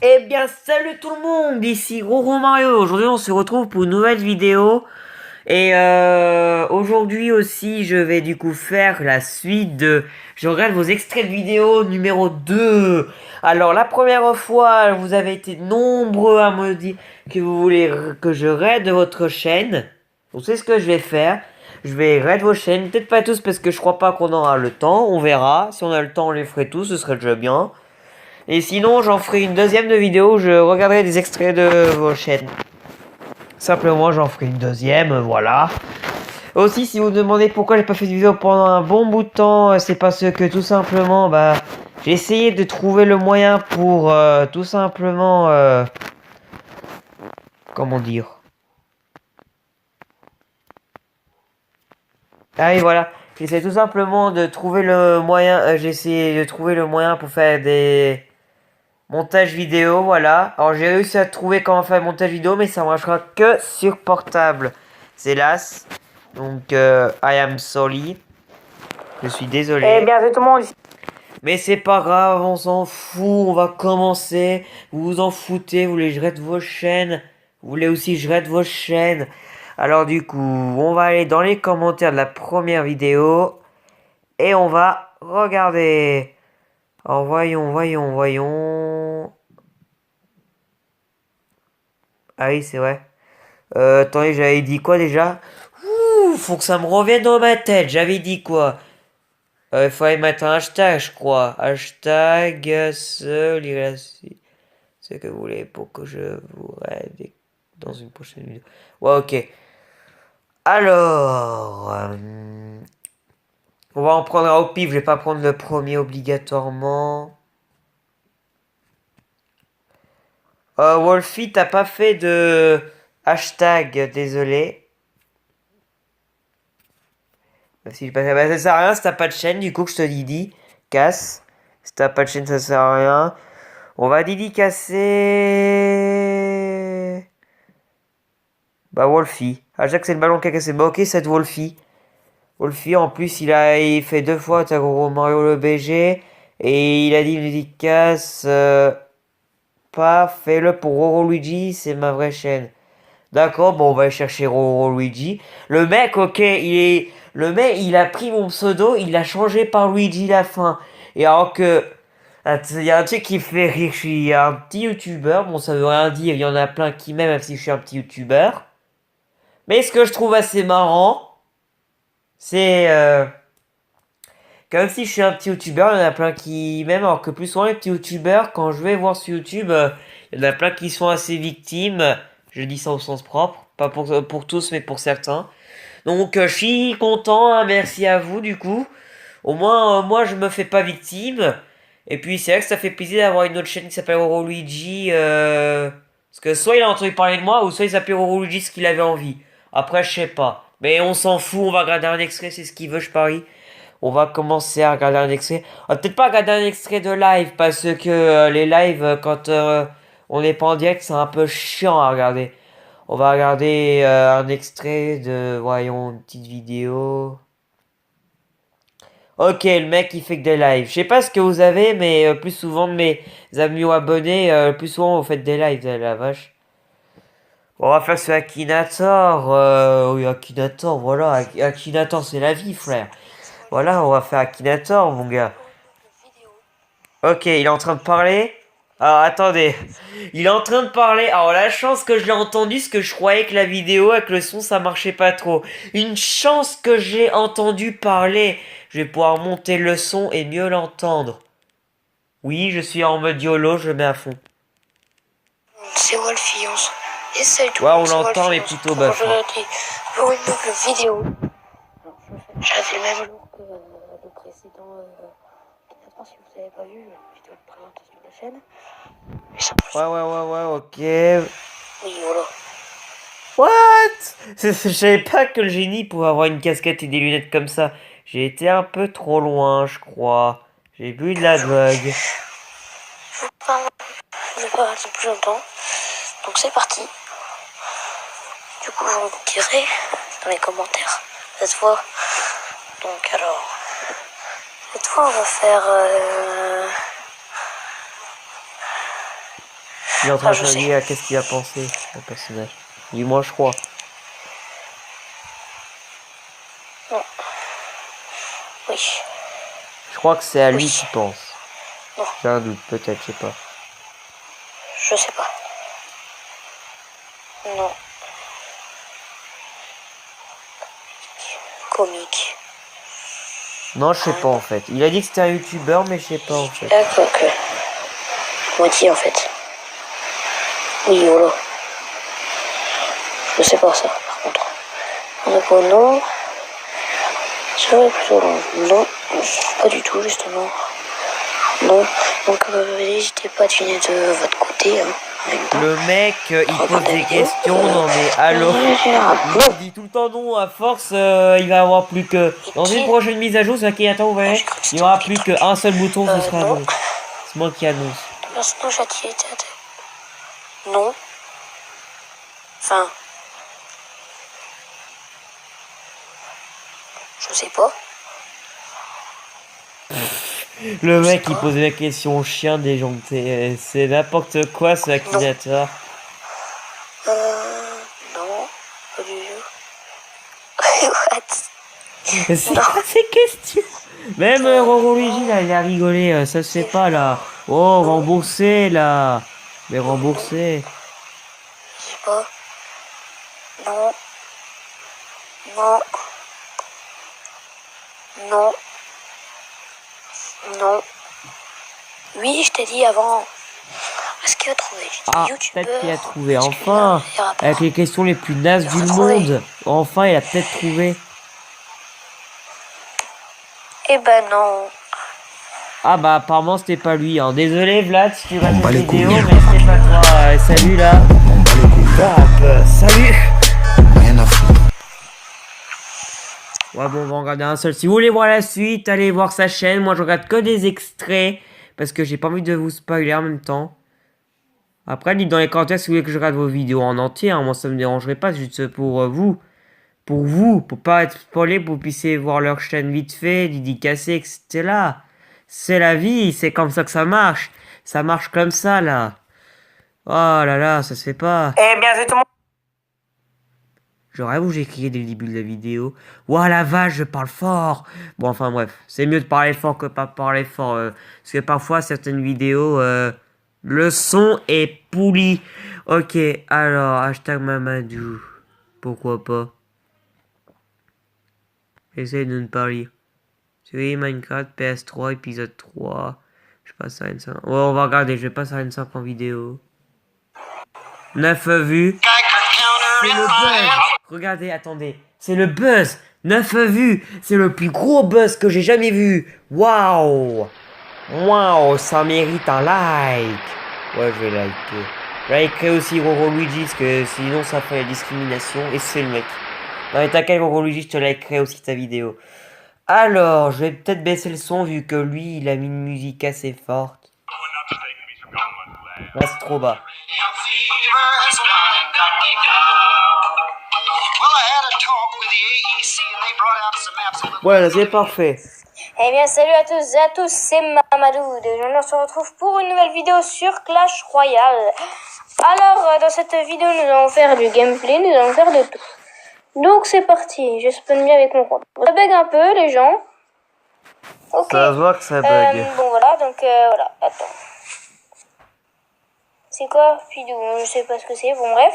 Eh bien, salut tout le monde, ici Roro Mario. Aujourd'hui, on se retrouve pour une nouvelle vidéo. Et aujourd'hui aussi, je vais du coup faire la suite de... Je regarde vos extraits de vidéo numéro 2. Alors, la première fois, vous avez été nombreux à me dire que vous voulez que je raide votre chaîne. Donc, c'est ce que je vais faire. Je vais raid vos chaînes. Peut-être pas tous parce que je crois pas qu'on aura le temps. On verra. Si on a le temps, on les ferait tous. Ce serait déjà bien. Et sinon, j'en ferai une deuxième de vidéo où je regarderai des extraits de vos chaînes. Simplement, j'en ferai une deuxième, voilà. Aussi, si vous vous demandez pourquoi j'ai pas fait de vidéo pendant un bon bout de temps, c'est parce que tout simplement, j'ai essayé de trouver le moyen pour tout simplement, comment dire. Ah oui, voilà. J'essaie tout simplement de trouver le moyen, j'ai essayé de trouver le moyen pour faire des montage vidéo, voilà. Alors j'ai réussi à trouver comment faire un montage vidéo, mais ça marchera que sur portable. C'est las. Donc, I am sorry. Je suis désolé. Eh bien, tout le monde ici. Mais c'est pas grave, on s'en fout, on va commencer. Vous vous en foutez, vous voulez que je raide vos chaînes. Vous voulez aussi que je raide vos chaînes. Alors du coup, on va aller dans les commentaires de la première vidéo. Et on va regarder. Alors voyons. Ah oui, c'est vrai. Attendez, j'avais dit quoi déjà? Ouh, faut que ça me revienne dans ma tête. J'avais dit quoi? Il fallait mettre un hashtag, je crois. Hashtag ce que vous voulez pour que je vous aide dans une prochaine vidéo. Ouais, ok. Alors, on va en prendre un au pif. Je vais pas prendre le premier obligatoirement. Wolfie, t'as pas fait de hashtag, désolé. Si je passe, ça sert à rien si t'as pas de chaîne, du coup que je te dis, casse. Si t'as pas de chaîne, ça sert à rien. On va dédicacer. Bah, Wolfie. À chaque c'est le ballon qui a cassé. Bah, ok, cette Wolfie. Wolfie, en plus, il fait 2 fois Tagoro Mario le BG. Et il a dit une dédicace. Pas, fais-le pour Roro Luigi, c'est ma vraie chaîne. D'accord, bon, on va aller chercher Roro Luigi. Le mec, ok, le mec, il a pris mon pseudo, il l'a changé par Luigi la fin. Et alors que. Il y a un truc qui me fait rire, je suis un petit youtubeur, bon ça veut rien dire, il y en a plein qui m'aiment même si je suis un petit youtubeur. Mais ce que je trouve assez marrant, c'est comme si je suis un petit youtubeur, il y en a plein qui m'aiment, alors que plus souvent les petits youtubeurs, quand je vais voir sur YouTube, il y en a plein qui sont assez victimes. Je dis ça au sens propre, pas pour tous mais pour certains. Donc je suis content, hein, merci à vous du coup. Au moins moi je me fais pas victime. Et puis c'est vrai que ça fait plaisir d'avoir une autre chaîne qui s'appelle Luigi. Parce que soit il a entendu parler de moi, ou soit il s'appelait Luigi ce qu'il avait envie. Après je sais pas. Mais on s'en fout, on va regarder un extrait, c'est ce qu'il veut, je parie. On va commencer à regarder un extrait. On va peut-être pas regarder un extrait de live, parce que les lives, quand on n'est pas en direct, c'est un peu chiant à regarder. On va regarder un extrait de, voyons, une petite vidéo. Ok, le mec il fait que des lives. Je sais pas ce que vous avez, mais plus souvent de mes amis ou abonnés, plus souvent vous faites des lives, la vache. On va faire ce Akinator. Oui, Akinator, voilà. Akinator, c'est la vie, frère. Voilà, on va faire Akinator, mon gars. Ok, il est en train de parler. Alors, attendez. Il est en train de parler. Alors, la chance que je l'ai entendu, c'est que je croyais que la vidéo avec le son, ça marchait pas trop. Une chance que j'ai entendu parler. Je vais pouvoir monter le son et mieux l'entendre. Oui, je suis en mode YOLO, je mets à fond. C'est Wolfie, et salut tout Ouais, le on monde, c'est l'entend, Wolfie, mais on se plutôt retrouve bas, hein. aujourd'hui pour une nouvelle vidéo. J'avais le même jour que le précédent Akinator, si vous n'avez pas vu, la vidéo de présentation de la chaîne. Mais ça, Ouais, ok. oui, voilà. What? Je savais pas que le génie pouvait avoir une casquette et des lunettes comme ça. J'ai été un peu trop loin, je crois. J'ai bu de la drogue. Je vous parle, je vais pas rester plus longtemps. Donc c'est parti. Du coup, vous me direz dans les commentaires cette fois. Donc alors, cette fois on va faire Il est en train Ah, de je se sais. dire à qu'est-ce qu'il va penser, le personnage. Du moins, je crois. Non. Oui. Je crois que c'est à lui Oui. qu'il pense. Non. J'ai un doute, peut-être, je sais pas. Je sais pas. Non. Comique. Non, je sais pas en fait. Il a dit que c'était un youtubeur, mais je sais pas en fait. D'accord que. Moitié en fait. Oui, voilà. Je sais pas ça, par contre. On a quoi, non. Ça va plutôt long. Non, pas du tout, justement. Non. Donc, n'hésitez pas à deviner de votre côté. Hein, en même temps. Le mec, il pose des questions, non mais allô. Il dit tout le temps non, à force, il va avoir plus que... Dans une prochaine mise à jour, c'est qui attend, vous voyez, il y aura plus qu'un seul bouton, ce sera non. bon. C'est moi qui annonce. Sinon, j'ai été non. Enfin. Je sais pas. Le mec, il pose la question chien déjanté. C'est n'importe quoi, ce Akinator. Non. Pas du tout. What? C'est quoi ces questions? Même Roro Luigi, là, il a rigolé. Ça se fait pas, là. Oh, remboursé, là. Mais remboursé. Je sais pas. Non. Non. Non. Non. Oui, je t'ai dit avant. Est-ce qu'il a trouvé? Ah, peut-être qu'il a trouvé. Enfin, avec les questions les plus nazes du monde. Enfin, il a peut-être trouvé. Eh ben non. Ah bah apparemment c'était pas lui. Hein. Désolé Vlad si tu vas cette vidéo, mais c'était pas toi. Salut là. Salut. Rien à foutre. Ouais bon, on va en regarder un seul. Si vous voulez voir la suite, allez voir sa chaîne. Moi je regarde que des extraits parce que j'ai pas envie de vous spoiler en même temps. Après, dites dans les commentaires si vous voulez que je regarde vos vidéos en entier. Hein. Moi ça me dérangerait pas, c'est juste pour vous. Pour vous, pour pas être spoilé, pour que vous puissiez voir leur chaîne vite fait, dédicacée, etc. C'est la vie, c'est comme ça que ça marche. Ça marche comme ça, là. Oh là là, ça se fait pas. Eh bien, c'est tout le monde. J'aurais où j'ai crié dès le début de la vidéo. Ouah la vache, je parle fort. Bon, enfin bref, c'est mieux de parler fort que pas parler fort. Parce que parfois, certaines vidéos, le son est pourri. Ok, alors, hashtag Mamadou. Pourquoi pas. Essaye de ne pas lire. Série Minecraft PS3 épisode 3. Je passe à N5. Ouais, on va regarder, je vais passer à N5 en vidéo. 9 vues. C'est le buzz. Regardez, attendez. C'est le buzz. 9 vues. C'est le plus gros buzz que j'ai jamais vu. Waouh. Waouh, ça mérite un like. Ouais, je vais liker. Je vais liker aussi Roro Luigi, parce que sinon ça fait la discrimination. Et c'est le mec. Non mais t'inquiète Roro Luigi, je te likerai aussi ta vidéo. Alors, je vais peut-être baisser le son vu que lui, il a mis une musique assez forte. Là, c'est trop bas. Voilà, c'est parfait. Eh bien, salut à tous et à tous, c'est Mamadou. Aujourd'hui, on se retrouve pour une nouvelle vidéo sur Clash Royale. Alors, dans cette vidéo, nous allons faire du gameplay, nous allons faire de tout. Donc, c'est parti. Je spawn bien avec mon compte. Ça bug un peu, les gens. Ok. Ça se voit que ça bug. Bon, voilà, donc, voilà. Attends. C'est quoi, Pidou? Je sais pas ce que c'est. Bon, bref.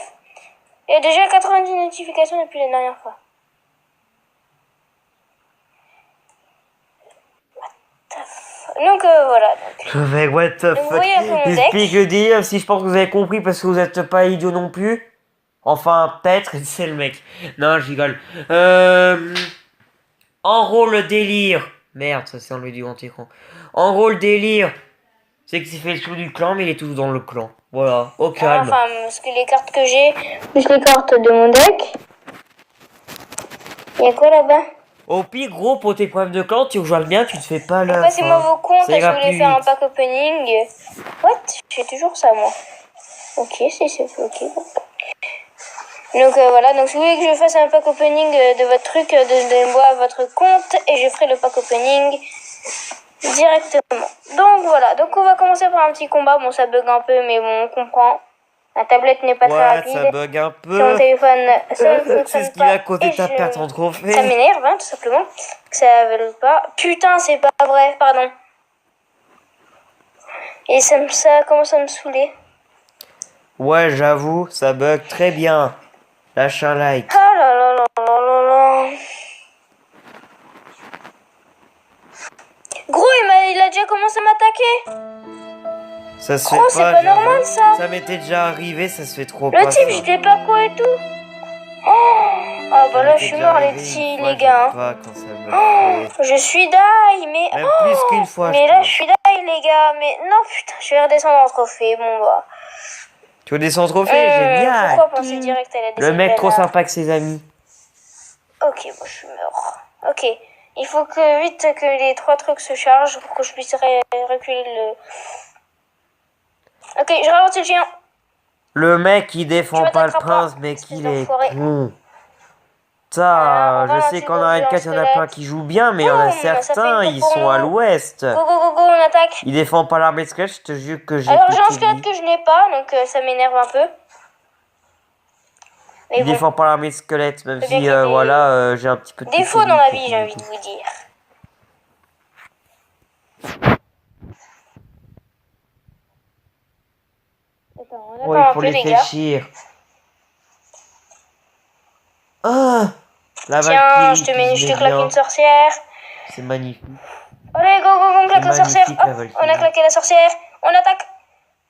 Il y a déjà 90 notifications depuis la dernière fois. Donc voilà. Mais what the fuck. voyez un peu mon deck. Explique le dire si je pense que vous avez compris parce que vous êtes pas idiot non plus. Enfin, peut-être, c'est le mec. Non, je rigole. En rôle délire. Merde, ça s'est enlevé du grand écran. En rôle délire. C'est qu'il fait le tour du clan, mais il est toujours dans le clan. Voilà, au calme. Enfin, parce que les cartes que j'ai, plus les cartes de mon deck. Il y a quoi là-bas? Au pire, gros, pour tes problèmes de clan, tu rejoins bien, tu te fais pas là. Passez-moi vos comptes, ça je ira voulais plus faire un vite. pack opening. What? J'ai toujours ça, moi. Ok, c'est ok. Donc voilà, donc si vous voulez que je fasse un pack opening de votre truc, donnez-moi votre compte et je ferai le pack opening directement. Donc voilà, donc on va commencer par un petit combat. Bon, ça bug un peu, mais bon, on comprend. La tablette n'est pas très Ouais, rapide. ça bug un Sur mon peu. téléphone, ça ne C'est fonctionne ce qui va pas. causer Et ta perte en ça trophée. m'énerve, hein, tout simplement. Que ça ne veut pas. Putain, c'est pas vrai, pardon. Et ça commence à me saouler. Ouais, j'avoue, ça bug très bien. Lâche un like. Ah là là là là là là. Gros, il a déjà commencé à m'attaquer. Ça se Gros, fait c'est pas, pas j'avoue. normal, ça. Ça m'était déjà arrivé, ça se fait trop Le pas type, ça. je l'ai pas quoi et tout. Oh, ah Ça bah là, m'était je suis déjà mort, les arrivé petits, une fois, les gars. j'aime Hein. pas quand ça me Oh, fait. je suis die, mais... Même plus qu'une fois, mais je là, pense. je suis die, les gars. Mais non, putain, je vais redescendre en trophée. Bon, bah... Tu redescends trophée, génial. Pourquoi penser direct à la Le deuxième mec trop là. sympa avec ses amis. Ok, bon, je suis mort. Ok, il faut que vite que les 3 trucs se chargent pour que je puisse reculer le... Ok, je ralentis le géant. Le mec il Tu défend pas le m'attaqueras prince, pas, mais espèce qu'il est d'enfoiré. con. Voilà, on Ça, je va sais lancer qu'en dans arène le 4 il y en a plein qui jouent bien, mais il y en a Boum, ça fait une certains, coupe ils pour sont à nous. l'ouest. Go, go, go, go, on attaque. Ils défendent pas l'armée de squelette, je te jure que j'ai Alors, j'ai un pété squelette lui. que je n'ai pas, donc ça m'énerve un peu. Mais Il bon, défend pas l'armée de squelette, même faut bien si qu'il y ait des voilà, j'ai un petit peu de défauts pété dans lui, la du vie, j'ai envie coup. de vous dire. Attends, on Ouais, attend il un faut peu, les les gars. fléchir. Ah, la Tiens, Valkyrie je qui se te met claque bien. une sorcière. C'est magnifique. Allez, go, go, go, on claque la sorcière. magnifique, la Hop, Valkyrie. on a claqué la sorcière. On attaque.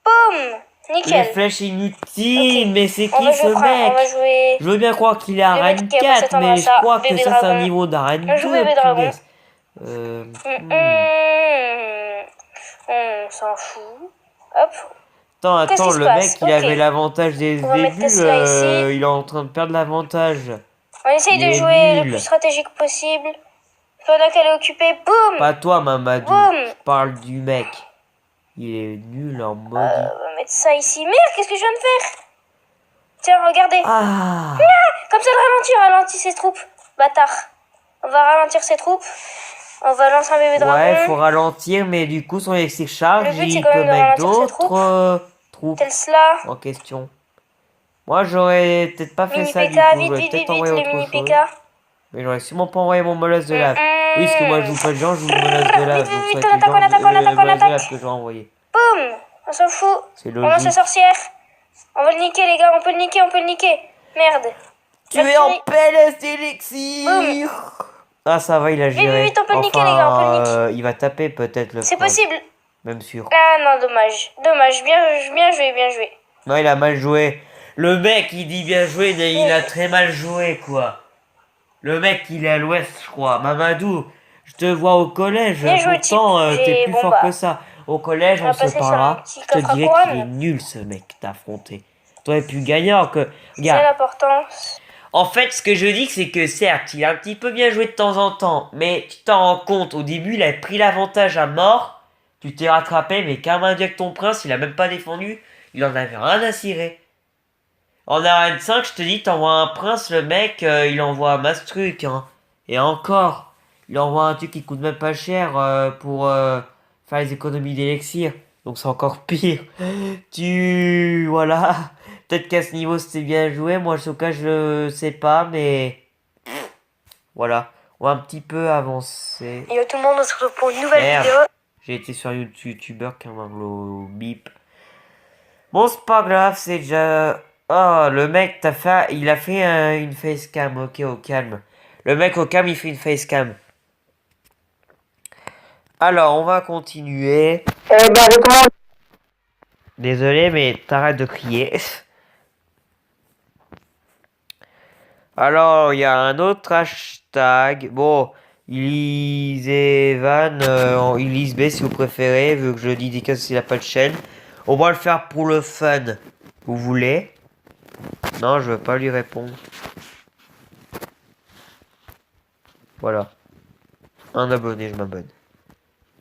Boum. Les Nickel. flèches inutiles, Ok. mais c'est On qui va ce jouer, on va mec? jouer Je veux bien croire qu'il est à le mec Arène qui a pas 4, s'attendre à mais je ça. crois que Bébé ça c'est un dragon. niveau d'Arène On joue 2, bébé dragon. punaise. On s'en fout. Hop. Qu'est-ce Attends, qui se le passe? mec il Ok. avait l'avantage dès On le va mettre début, Tesla ici. il est en train de perdre l'avantage. On essaye Il de est jouer le nul. plus stratégique possible. Pendant qu'elle est occupée, boum. Pas toi, Mamadou, Boum. je parle du mec. Il est nul en maudit. On va mettre ça ici. Merde, qu'est-ce que je viens de faire? Tiens, regardez. Ah, Comme ça, le ralentit ses troupes. Bâtard. On va ralentir ses troupes. On va lancer un bébé dragon. ouais, faut ralentir, mais du coup, son électrique charge, Le but, c'est il quand peut même de mettre ralentir ses d'autres troupes Tesla. en question. Moi, j'aurais peut-être pas fait Mini ça du PK, coup. vite, J'aurais vite, peut-être vite, vite, envoyé les autre mini chose. PK. Mais j'aurais sûrement pas envoyé mon molosse de lave. Oui, parce que moi, je joue pas de gens, je joue le molosse de lave. Vite, Donc, vite, ça vite, va être le on attaque, molosse de lave attaque. que j'aurais envoyé. Boum. On s'en fout. C'est On lance la logique. sorcière. On va le niquer, les gars. On peut le niquer. Merde. Tu es en PLS d'élixir. Ah, ça va, il a géré. Vite, on peut le niquer, les gars, on peut le niquer. Il va taper peut-être le C'est prince. possible. Même sûr. Ah non, dommage. Bien joué. Non, il a mal joué. Le mec, il dit bien joué, mais il a très mal joué, quoi. Le mec, il est à l'ouest, je crois. Mamadou, je te vois au collège. Bien joué, Pourtant, type. t'es plus Bon, fort bah, que ça. Au collège, on on va se passer sur un parlera. petit Je te coffre à dirais couronne. qu'il est nul, ce mec que t'as affronté. T'aurais pu gagner alors que... C'est Regarde. l'importance. En fait, ce que je dis, c'est que certes, il a un petit peu bien joué de temps en temps, mais tu t'en rends compte, au début, il a pris l'avantage à mort, tu t'es rattrapé, mais comme un dieu avec ton prince, il a même pas défendu, il en avait rien à cirer. En arène 5, je te dis, t'envoies un prince, le mec, il envoie masse truc, hein. Et encore, il envoie un truc qui coûte même pas cher pour faire les économies d'élixir. Donc c'est encore pire. Voilà. Peut-être qu'à ce niveau c'était bien joué. Moi, en tout cas, je sais pas, mais. Voilà. On va un petit peu avancer. Et tout le monde, on se retrouve pour une nouvelle Merde. vidéo. J'ai été sur YouTubeur qui m'a au bip. Bon, c'est pas grave, c'est déjà. Oh, le mec, il a fait une facecam. Ok, au calme. Le mec au calme, il fait une facecam. Alors, on va continuer. Désolé, mais t'arrêtes de crier. Alors, il y a un autre hashtag. Bon, lisez Van, Elise B si vous préférez, vu que je dis dédicace s'il n'a pas de chaîne. On va le faire pour le fun. Vous voulez? Non, je veux pas lui répondre. Voilà. Un abonné, je m'abonne.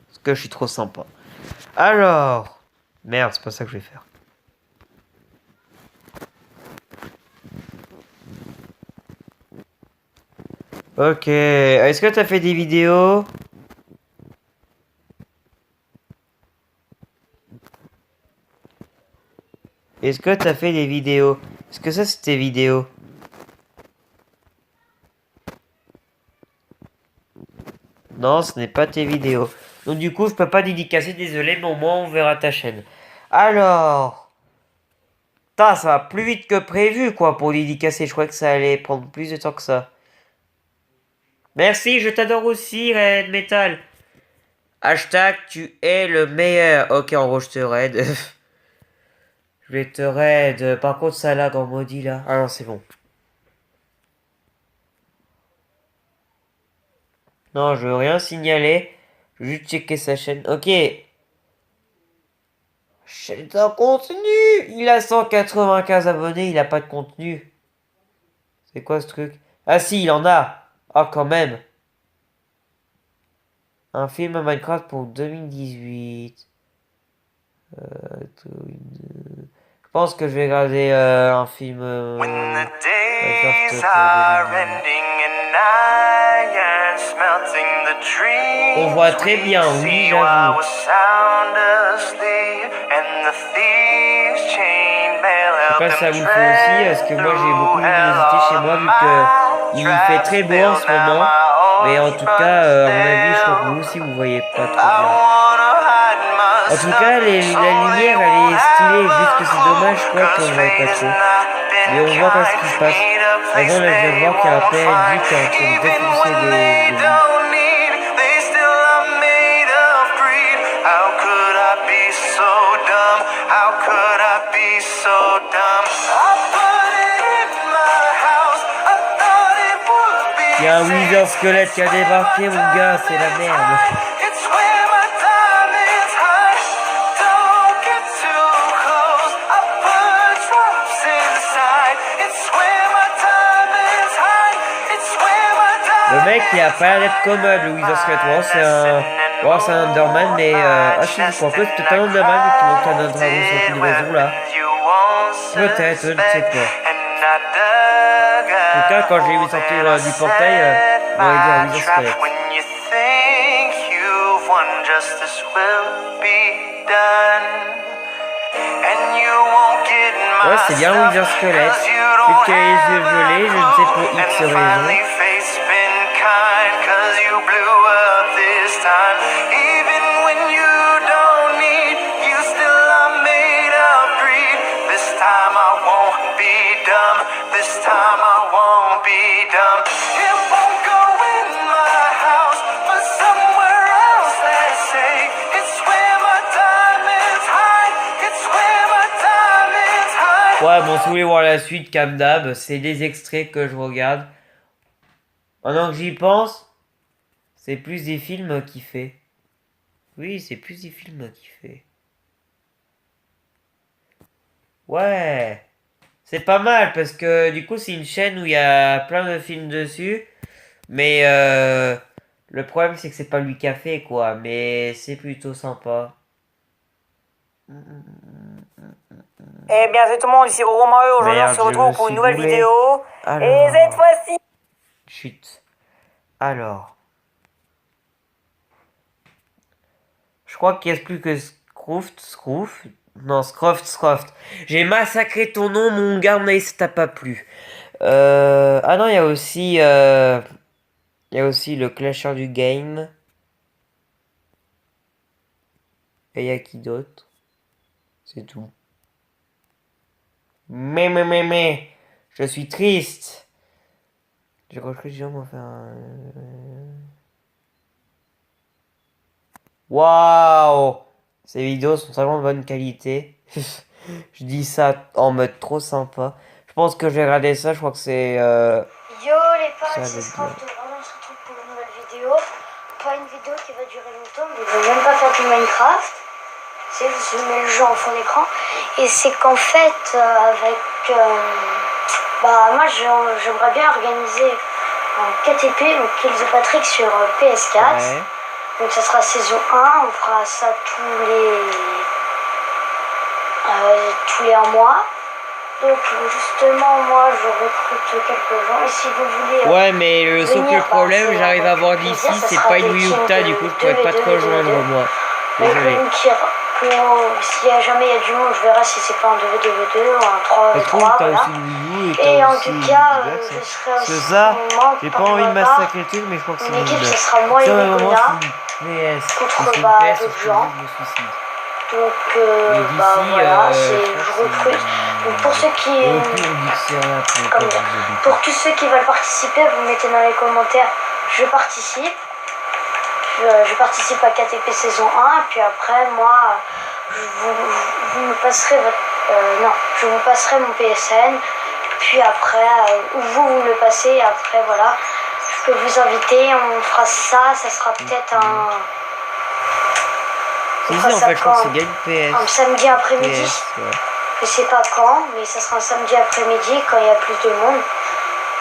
Parce que je suis trop sympa. Alors. Merde, c'est pas ça que je vais faire. Ok. Est-ce que t'as fait des vidéos? Est-ce que t'as fait des vidéos? Est-ce que ça, c'est tes vidéos? Non, ce n'est pas tes vidéos. Donc du coup, je peux pas dédicacer, désolé, mais au moins on verra ta chaîne. Alors... Ça va plus vite que prévu, quoi, pour dédicacer. Je croyais que ça allait prendre plus de temps que ça. Merci, je t'adore aussi, Red Metal. Hashtag, tu es le meilleur. Ok, en gros, je te raid. Je vais te raid. Par contre, ça lag en maudit, là. Ah non, c'est bon. Non, je veux rien signaler. Je veux juste checker sa chaîne. Ok. Chaîne en contenu. Il a 195 abonnés, il a pas de contenu. C'est quoi ce truc? Ah si, il en a. Ah, quand même. Un film Minecraft pour 2018. Je pense que je vais regarder un film Minecraft pour 2018. On voit très bien, oui, j'avoue. Je sais pas si ça vous le fait aussi, parce que moi j'ai beaucoup de luminosité chez moi vu que il fait très beau en ce moment. Mais en tout cas, à mon avis, je crois que vous aussi vous voyez pas trop bien. En tout cas, la lumière elle est stylée, juste que c'est dommage quoi qu'on ne voit pas trop. Mais on voit pas ce qui se passe. Avant là, je viens de voir qu'il y a un PNJ qui est en train de défoncer des Il y a un Wither squelette qui a débarqué, mon gars, c'est la merde. Le mec, il a pas l'air d'être commode, le Wither squelette. Bon, c'est un Underman, mais ah si, je crois que c'est peut-être un Underman qui monte un dragon sur une raison là. Peut-être, je ne sais pas. En tout cas, quand j'ai vu sortir du portail, on va dire Wither squelette. Ouais, c'est bien Wither squelette. Vu qu'il a les yeux violets, je ne sais pour X raison. Ouais, bon, si vous voulez voir la suite, comme d'hab, c'est des extraits que je regarde. Maintenant que j'y pense, c'est plus des films qu'il fait. Oui, c'est plus des films qu'il fait. Ouais, c'est pas mal parce que du coup, c'est une chaîne où il y a plein de films dessus. Mais le problème, c'est que c'est pas lui qui a fait, quoi. Mais c'est plutôt sympa. Eh bien, c'est tout le monde, ici Roro Mario. Aujourd'hui, on se retrouve pour une nouvelle vidéo. Alors... Et cette fois-ci... Chut. Alors... Je crois qu'il reste plus que Scroft. Non, Scroft. J'ai massacré ton nom, mon gars, mais ça t'a pas plu. Ah non, il y a aussi... Il y a aussi le Clasher du game. Et il y a qui d'autre? C'est tout. Mais, je suis triste. Je crois que les gens vont faire un... Waouh! Ces vidéos sont vraiment de bonne qualité. Je dis ça en mode trop sympa. Je pense que je vais regarder ça, je crois que c'est... Yo les potes, c'est Scraft, vraiment on se retrouve pour une nouvelle vidéo. Pas une vidéo qui va durer longtemps, mais je vais même pas faire du Minecraft. C'est je mets le jeu en fond d'écran. Et c'est qu'en fait, moi j'aimerais bien organiser un KTP, donc Kill the Patrick sur PS4. Ouais. Donc ça sera saison 1, on fera ça tous les 1 mois. Donc justement moi je recrute quelques gens et si vous voulez... Ouais mais sauf que le problème j'arrive à voir d'ici, c'est pas une Wii Ukta, du coup je pourrais pas te rejoindre moi. Désolé. coup, si jamais il y a du monde, je verrai si c'est pas un 2v2v2 ou un 3v3. T'as Voilà. aussi une Wii U Et en aussi tout cas, une Xbox, je hein. serai C'est aussi ça, moi, j'ai par pas envie de ma part, massacrer le truc, mais je crois que c'est mon équipe, une... ce sera moi et Ça, vraiment, Nicolas c'est une PS. contre C'est une bah, PS, d'autres je gens. me suicide. Donc Et bah d'ici, voilà, je je crois que recrute. Donc pour ceux qui Et au pire, on dit que c'est rien pour comme pas ça. vous habiter. Pour tous ceux qui veulent participer, vous mettez dans les commentaires je participe. Je participe à KTP saison 1 et puis après moi vous me passerez votre non, je vous passerai mon PSN puis après ou vous me le passez et après voilà, je peux vous inviter, on fera ça sera peut-être un Si, on si, fera en ça fait, je crois que quand c'est bien une un PS. samedi après-midi. PS, ouais. Je sais pas quand, mais ça sera un samedi après-midi quand il y a plus de monde.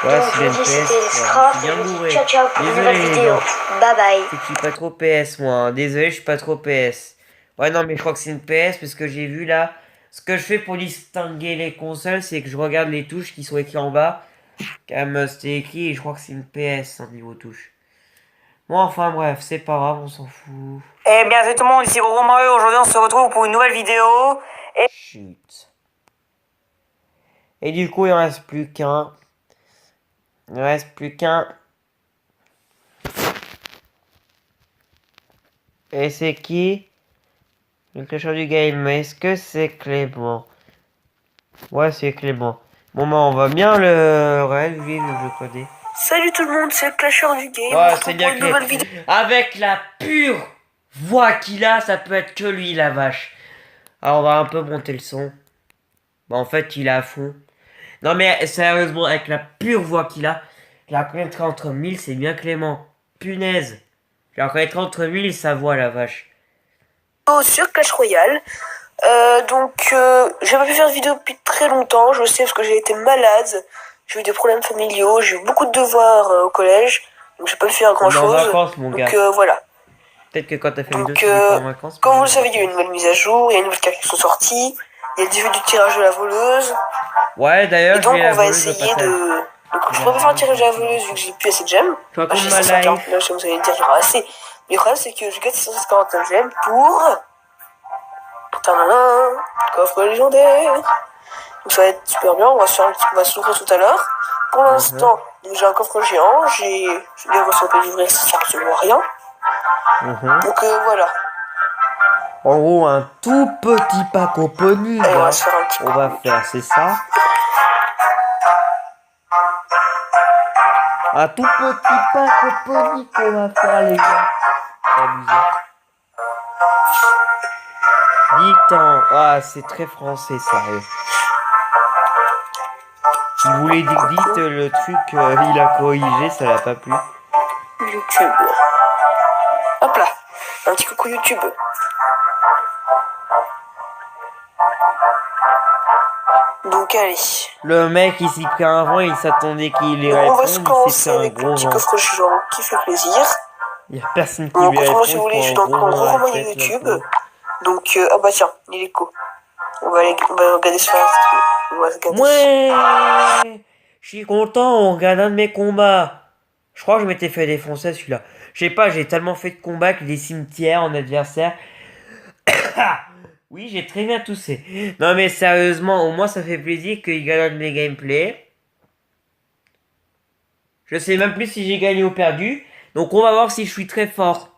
Ouais, Donc c'est je bien vous une dis PS. c'était Ouais, Scraft je suis et bien je vous dis bourré. ciao ciao pour une Désolé, nouvelle les vidéo. gens. Bye bye. C'est que je suis pas trop PS, moi. Hein. Désolé, je suis pas trop PS. Ouais, non, mais je crois que c'est une PS parce que j'ai vu là. Ce que je fais pour distinguer les consoles, c'est que je regarde les touches qui sont écrites en bas. Comme c'était écrit, et je crois que c'est une PS en niveau touche. Bon, enfin bref, c'est pas grave, on s'en fout. Eh bien, salut tout le monde, ici Gros Mario. Aujourd'hui, on se retrouve pour une nouvelle vidéo. Et Chut. Et du coup, il en reste plus qu'un. Il ne reste plus qu'un. Et c'est qui? Le clochard du game. Est-ce que c'est Clément? Ouais, c'est Clément. Bon, bah, on va bien le vivre, je connais. salut tout le monde, c'est le Clasheur du game. Ouais, On se c'est retrouve bien pour une nouvelle Clément. vidéo. Avec la pure voix qu'il a, ça peut être que lui, la vache. Alors, on va un peu monter le son. Bah, en fait, il est à fond. Non, mais sérieusement, avec la pure voix qu'il a, je la reconnaîtrai entre mille, c'est bien Clément. Punaise. Je la reconnaîtrai entre mille, sa voix, la vache. Sur Clash Royale. J'ai pas pu faire de vidéo depuis très longtemps, je sais, parce que j'ai été malade. J'ai eu des problèmes familiaux, j'ai eu beaucoup de devoirs au collège. Donc j'ai pas pu faire grand On est en chose. vacances, mon gars. Voilà. Peut-être que quand t'as fait une Donc, vidéo, tu n'es pas en vacances. comme mais- vous le savez, il y a eu une nouvelle mise à jour, il y a une nouvelle carte qui sont sorties. Il y a le début du tirage de la voleuse. Ouais, d'ailleurs, Et donc, je vais la on va voleuse au essayer passage. de. Donc, je peux pas faire un tirage de la voleuse vu que j'ai plus assez de gemmes. Je raconte J'ai ma 150, life. là, vous allez me dire, j'aurai assez. Mais le problème, c'est que je gagne 649 gemmes pour. Tadadam, coffre légendaire. Donc, ça va être super bien, on va se l'ouvrir tout à l'heure. Pour l'instant, donc, j'ai un coffre géant, j'ai des ressources à livrer, ça sert absolument à rien. Donc, voilà. En gros, un tout petit pack au pony, Allez, on là. va se faire un petit On va faire, c'est ça. Un tout petit pack au pony qu'on va faire, les gars. C'est amusant. Dites-en. Ah, c'est très français, sérieux. Si vous voulez dire, dites le truc, il a corrigé, ça l'a pas plu. YouTube. Hop là, un petit coucou YouTube. Donc allez, Le mec, il s'y prit un vent, il s'attendait qu'il y on va se réponde, il s'est commencer pris un avec le gros petit vent. coffre géant qui fait plaisir. Il y a personne qui Donc lui répond, autrement si vous voulez, je suis dans le gros gros vent à la roman tête, YouTube. là, Donc ah bah tiens, il est co. On va regarder sur la on va regarder. Ouais, je suis content, on regarde un de mes combats. Je crois que je m'étais fait défoncer celui-là. Je sais pas, j'ai tellement fait de combats que des cimetières en adversaire. Oui, j'ai très bien toussé. Non mais sérieusement, au moins ça fait plaisir qu'il gagne un de mes gameplays. Je sais même plus si j'ai gagné ou perdu. Donc on va voir si je suis très fort.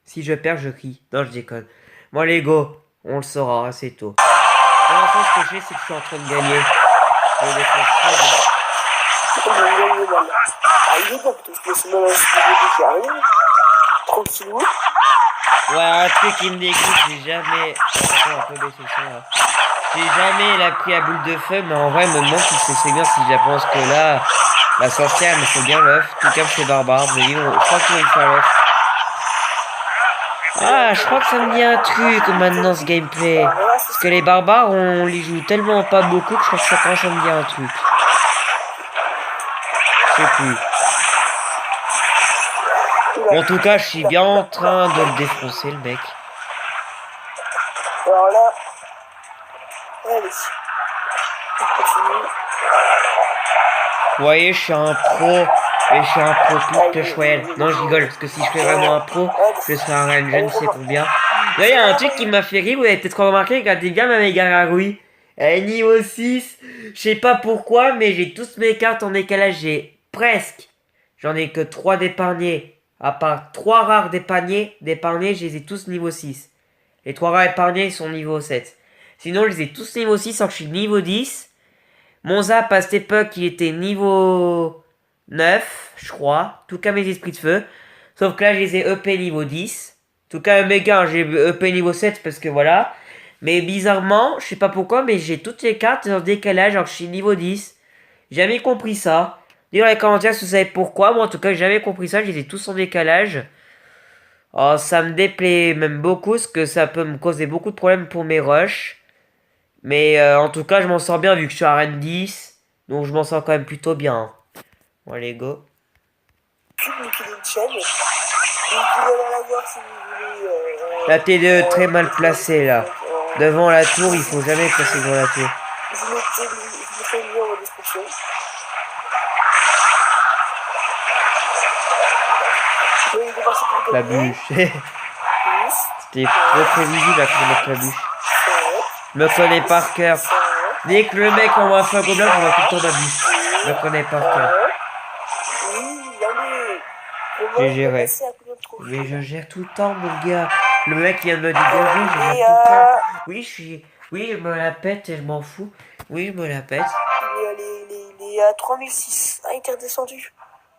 Si je perds, je crie. Non, je déconne. Moi les go, on le saura assez tôt. Pour l'instant, ce que je sais, c'est que je suis en train de gagner. Je me défonce très bien. Ah, il est bon, parce que c'est même un petit qui arrive. Tranquillou. Ouais, un truc qui me dégoûte, j'ai jamais... Attends, un peu baisser le son, là. J'ai jamais la pris à boule de feu, mais en vrai, me demande si c'est bien si je pense que là, la sorcière, elle me fait bien l'œuf. Tout comme chez Barbare, mais je crois qu'il va me faire l'œuf. Ah, je crois que ça me dit un truc maintenant, ce gameplay. Parce que les barbares, on les joue tellement pas beaucoup que je crois que ça commence à me dire un truc. Je sais plus. En tout cas, je suis bien en train de le défoncer, le mec. Alors là, allez. On continue. Vous voyez, je suis un pro. Et je suis un pro plus Clash Royale. Non, je rigole, parce que si je fais vraiment un pro, je serai un reine je ne sais combien. Là, il y a un truc qui m'a fait rire, vous avez peut-être remarqué, regardez bien ma méga gargouille. Elle est niveau 6. Je sais pas pourquoi, mais j'ai tous mes cartes en décalage. J'ai presque. J'en ai que 3 d'épargnés. À part 3 rares d'épargnés, je les ai tous niveau 6. Les 3 rares épargnés, ils sont niveau 7. Sinon, je les ai tous niveau 6, alors que je suis niveau 10. Mon zap, à cette époque, il était niveau 9, je crois. Tout cas, mes esprits de feu. Sauf que là, je les ai EP niveau 10. En tout cas, méga, j'ai EP niveau 7 parce que voilà. Mais bizarrement, je sais pas pourquoi, mais j'ai toutes les cartes en décalage alors que je suis niveau 10. J'ai jamais compris ça. Dites dans les commentaires si vous savez pourquoi. Moi, en tout cas, j'ai jamais compris ça. Je les ai tous en décalage. Oh, ça me déplaît même beaucoup parce que ça peut me causer beaucoup de problèmes pour mes rushs. Mais en tout cas, je m'en sors bien vu que je suis à Rennes 10. Donc, je m'en sors quand même plutôt bien. Bon, allez, go. Là, t'es très mal placé, là. Devant la tour, il faut jamais passer devant la tour. Je mettrai le lien en description. La bûche. C'était trop prévisible à mettre la bûche. Je me connais par cœur. Dès que le mec envoie un gobelin, on va tout le temps la bûche. Je me connais par cœur. J'ai géré. Mais je gère tout le temps, mon gars. Le mec vient de me dégager, je gère tout le temps. Oui, je me la pète et je m'en fous. Oui, je me la pète. Il est à 3006. Ah, il était redescendu.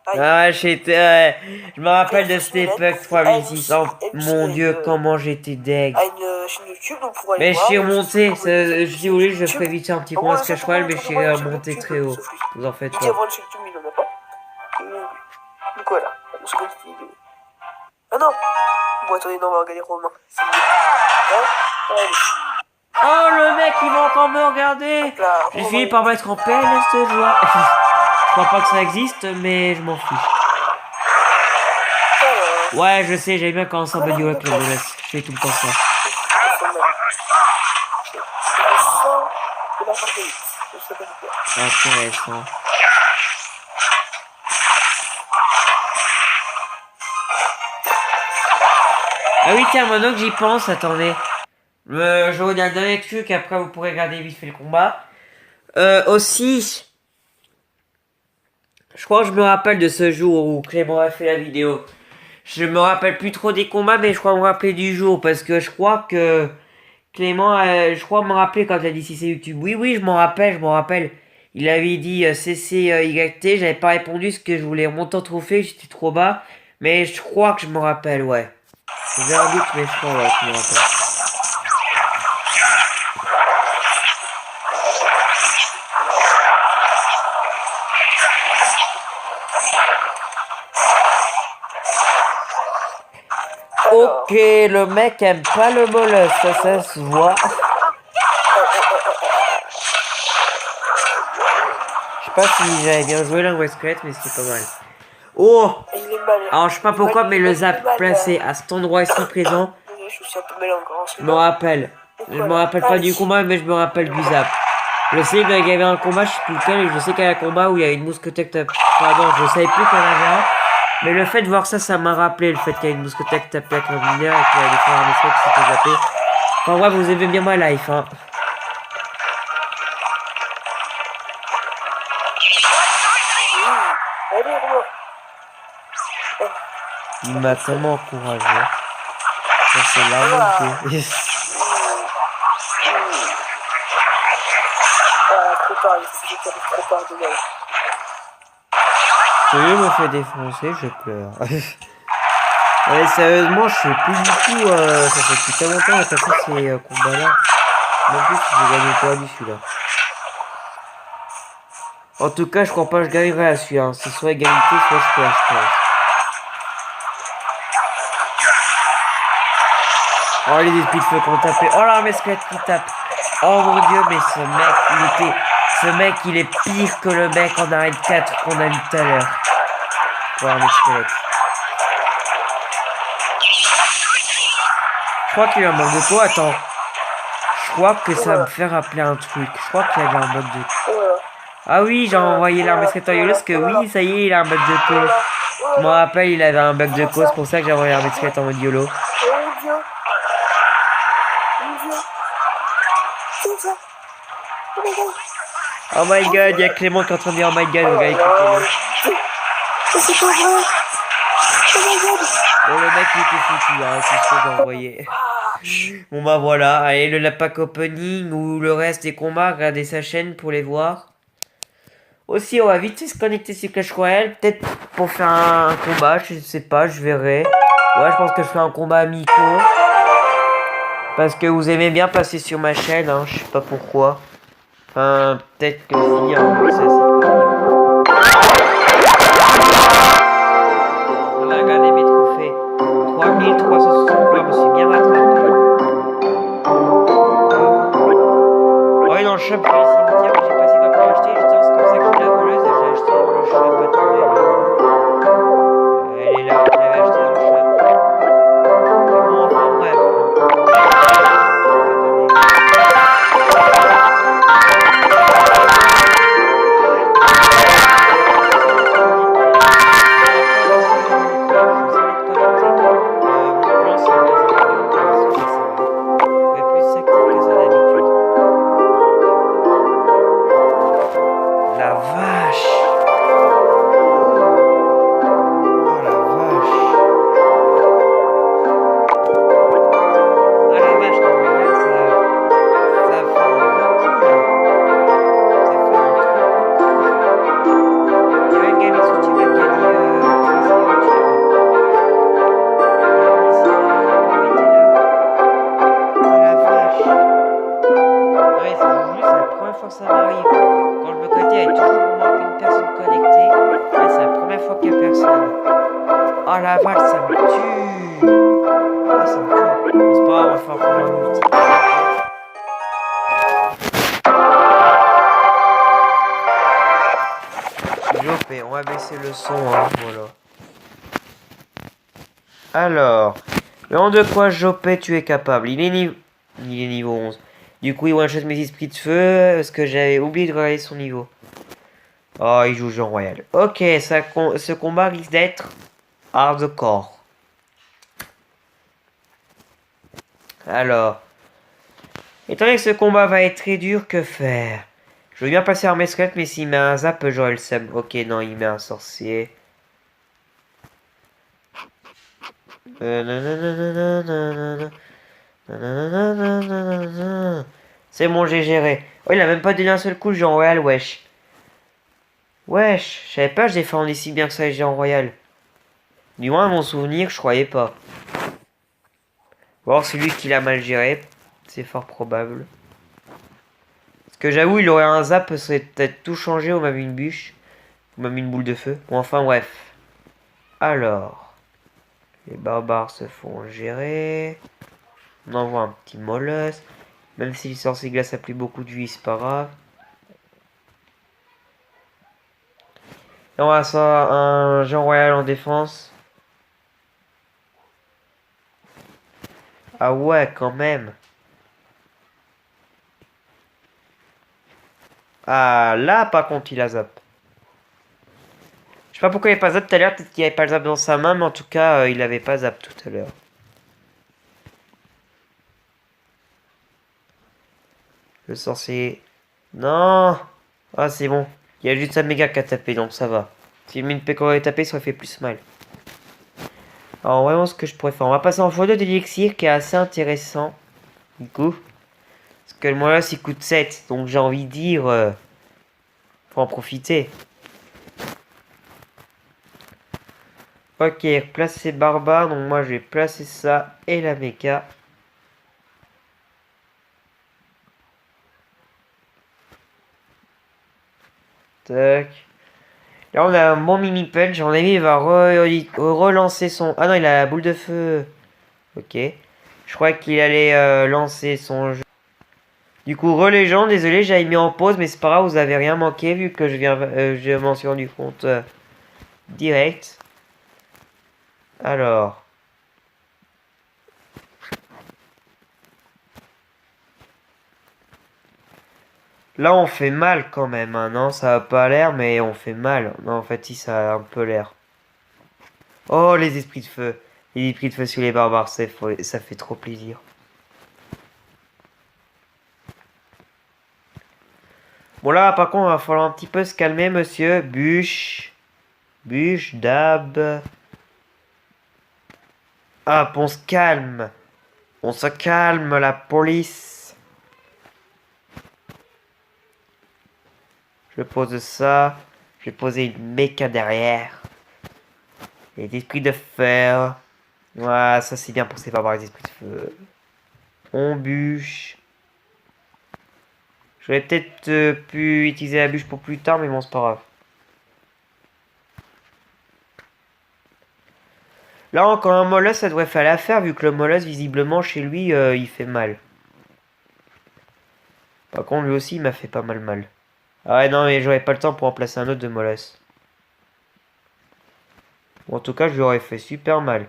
Ah, j'étais. Je me rappelle de cette époque 3600. Mon dieu, comment j'étais deg. Une chaîne YouTube, donc pour aller Mais je voir, suis remonté. Si vous voulez, je YouTube. ferai vite un petit point Clash Royale, mais je suis remonté très haut. Vous en faites Il dit pas. avoir une chaîne YouTube, mais il en a pas. Donc voilà. On se regarde cette vidéo. Ah non. Bon, attendez, non, on va regarder Romain. C'est mieux. Hein? Allez. Oh, le mec, il va encore me regarder. Hop là, J'ai Romain. fini par mettre en PLS ce joie. Je crois pas que ça existe, mais je m'en fiche. Alors, Ouais, je sais, j'aime bien quand on s'en bat du avec le bonus. Je fais tout le temps ça. Intéressant. Ah oui, tiens, maintenant que j'y pense, attendez. Je vous dis un dernier truc, après vous pourrez regarder vite fait le combat. Aussi, je crois que je me rappelle de ce jour où Clément a fait la vidéo. Je me rappelle plus trop des combats, mais je crois me rappeler du jour, parce que je crois que Clément, je crois me rappeler quand il a dit si c'est YouTube. Oui, je m'en rappelle. Il avait dit CCYT, j'avais pas répondu parce que je voulais monter en trophée, j'étais trop bas. Mais je crois que je me rappelle, ouais. J'ai un doute, mais je crois, ouais, je me rappelle. Ok, le mec aime pas le mollusque, ça se voit. Je sais pas si j'avais bien joué là ou squelette, mais c'était pas mal. Oh! il est mal. Alors je sais pas pourquoi, mais le zap placé à cet endroit ici présent, Je suis un peu mêlé encore. je me rappelle. Je me rappelle pas du combat, mais je me rappelle du zap. Je sais qu'il y avait un combat, je sais plus lequel, et je sais qu'il y a un combat où il y avait une mousquetaire tapée. Pardon, je savais plus qu'il y en avait un. Mais le fait de voir ça, ça m'a rappelé le fait qu'il y a une mousquetaire tapée avec un mineur et qu'il y a des frères en effet qui s'étaient zappés. Enfin ouais, vous aimez bien ma life, hein. Allez, Romain. Il m'a tellement encouragé. Ça c'est la montée. Trop tard, il faut que trop tard de mal. Celui me fait défoncer, je pleure. Ouais, sérieusement, je sais plus du tout. Ça fait depuis tellement longtemps que j'ai fait ces combats-là. En plus, j'ai gagné perdu celui-là. En tout cas, je crois pas que je gagnerai à celui-là. Hein. C'est soit égalité, soit je perds, je pense. Oh, les esprits de feu qu'on tapait. Oh là, mes squelettes qui tapent. Oh mon dieu, mais ce mec, il est pire que le mec en arène 4 qu'on a vu tout à l'heure. Voir les squelettes. Je crois qu'il y a un mode de quoi, attends. Je crois que ça va me fait rappeler un truc. Je crois qu'il y avait un mode de... Ah oui, j'ai envoyé l'arme escalator YOLO parce que oui, ça y est, il a un bug de cause. Je me rappelle, il avait un bug de cause, c'est pour ça que j'ai envoyé l'arme escalator en mode YOLO. Oh my god, il y a Clément qui est en train de dire oh my god, regarde, écoutez-le. C'est pas vrai. Oh my god. Bon, le mec il était foutu, hein, c'est ce que j'ai envoyé. Bon bah voilà, allez, le pack opening ou le reste des combats, regardez sa chaîne pour les voir. Aussi, on va vite se connecter sur Clash Royale, peut-être pour faire un combat, je sais pas, je verrai. Ouais, je pense que je ferai un combat amico. Parce que vous aimez bien passer sur ma chaîne, hein, je sais pas pourquoi. Enfin, peut-être que si, hein, c'est assez possible. Voilà, regardez mes trophées. 3363, je me suis bien rattrapé. Ouais, dans le shop, j'ai les cimetières, mais j'ai pas essayé de quoi acheter. Justement, c'est comme ça que j'ai la voleuse et j'ai acheté dans le shop. Attendez, elle est là, je l'avais acheté dans le shop. Mais bon, enfin bref. La vache! Oh la vache! Ah la vache, non mais là ça fait un gros coup là! Ça fait un trop gros coup! Il y a un gars sur YouTube qui a dit ça c'est YouTube. Il a mis ça, mettez-le. Oh la vache! Non mais c'est la première fois que ça m'arrive. Quand je me connectais, il y avait toujours au moins une personne connectée. Là c'est la première fois qu'il n'y a personne. Oh la vache, ça me tue! Ah, ça me tue. Bon, c'est pas grave, on va faire pour un multi. Jopé, on va baisser le son, hein, voilà. Alors, de quoi Jopé tu es capable? Il est niveau 11. Du coup, il one-shot mes esprits de feu, parce que j'avais oublié de regarder son niveau. Oh, il joue Jean Royal. Ok, ce combat risque d'être hardcore. Alors, étant donné que ce combat va être très dur, que faire? Je veux bien passer armée squelette, mais s'il met un zap, j'aurai le seum. Ok, non, il met un sorcier. C'est bon, j'ai géré. Oh, il a même pas donné un seul coup, le Jean Royal, wesh. Wesh, je savais pas, je défendais si bien que ça, les Jean Royal. Du moins, à mon souvenir, je croyais pas. Ou alors, c'est lui qui l'a mal géré. C'est fort probable. Parce que j'avoue, il aurait un zap, ça serait peut-être tout changé, ou même une bûche. Ou même une boule de feu. Bon, enfin, bref. Alors. Les barbares se font gérer. On envoie un petit molosse. Même si le sorcier glace a plus beaucoup de vie, c'est pas grave. Et on va sortir un Jean Royal en défense. Ah ouais, quand même. Ah, là, par contre, il a zap. Je sais pas pourquoi il n'y avait pas zap tout à l'heure. Peut-être qu'il n'y avait pas le zap dans sa main, mais en tout cas, il avait pas zap tout à l'heure. Le sorcier. Non. Ah, c'est bon. Il y a juste un méga qui a tapé, donc ça va. Si le mine pécor est tapé, ça aurait fait plus mal. Alors, vraiment, ce que je pourrais faire. On va passer en photo d'élixir qui est assez intéressant. Du coup. Parce que le molosse, il coûte 7. Donc, j'ai envie de dire. Faut en profiter. Ok, placer barbare. Donc, moi, je vais placer ça et la méca. Tac. Là, on a un bon mini punch. À mon avis, il va relancer son. Ah non, il a la boule de feu. Ok. Je crois qu'il allait lancer son jeu. Du coup, les gens, désolé, j'avais mis en pause, mais c'est pas grave, vous avez rien manqué vu que je m'en suis rendu compte direct. Alors. Là, on fait mal quand même, hein. Non, ça a pas l'air, mais on fait mal. Non, en fait, si, ça a un peu l'air. Oh, les esprits de feu. Les esprits de feu sur les barbares, ça fait trop plaisir. Bon là, par contre, il va falloir un petit peu se calmer, monsieur. Bûche. Bûche, dab. Hop, on se calme. On se calme, la police. Je pose ça. Je vais poser une méca derrière. Et des esprits de fer. Ouais, ça c'est bien pour séparer les esprits de feu. On bûche. J'aurais peut-être pu utiliser la bûche pour plus tard, mais bon, c'est pas grave. Là, encore un molosse, ça devrait faire l'affaire, vu que le molosse, visiblement, chez lui, il fait mal. Par contre, lui aussi, il m'a fait pas mal. Ah ouais, non, mais j'aurais pas le temps pour remplacer un autre de molosse. Bon, en tout cas, je lui aurais fait super mal.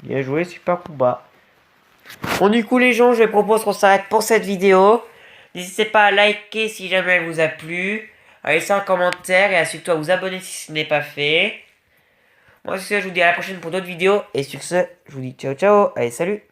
Bien joué, super combat. Bon, du coup, les gens, je propose qu'on s'arrête pour cette vidéo. N'hésitez pas à liker si jamais elle vous a plu, à laisser un commentaire et à surtout à vous abonner si ce n'est pas fait. Moi, sur ce, je vous dis à la prochaine pour d'autres vidéos. Et sur ce, je vous dis ciao ciao. Allez, salut!